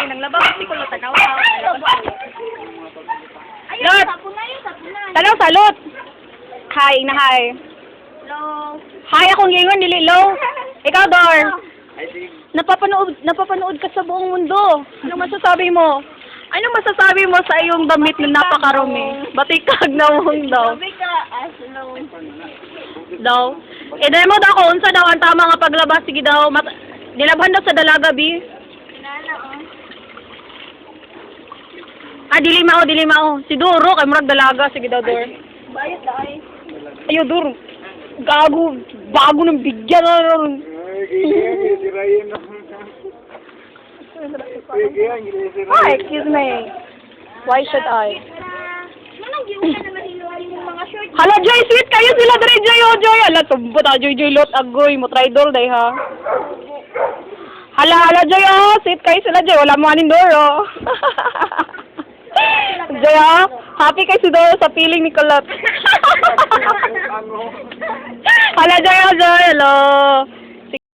nang labas si kulot tanaw. Ayun, Lot. sapunan. Tanong salot. Hi, na hi. Hello. Hi, akong gingon dili low. Ikaw, Dor. Napapanood ka sa buong mundo. Ano masasabi mo? Ano masasabi mo sa iyong damit na napakarumi? Batikag na mong daw. Sabi ka, slow. Daw. Demo daw ko unsa daw ang tama nga paglabas sige daw. Dilabhan daw sa dalaga bi. Kinala, oh. Dili mao. Si Duro kay murag dalaga sige daw Dor. Bayot na ay. Ayo Duro. Gago, bago ng bigyan na. Oh, excuse me. Why should I? Manong giwan ka na mahiluan yung mga short. Hala, Joy, sweet kayo sila dre, Joy, oh, Joy. Hala, tumbot, Joy, lot, agoy, mo tridor, day, ha? Hala, Joy, oh, sweet kayo sila, Joy. Wala mo aning Doro. Joy, oh, happy kayo si Doro sa piling ni Kulot. Hala, Joy, oh, Joy, hello.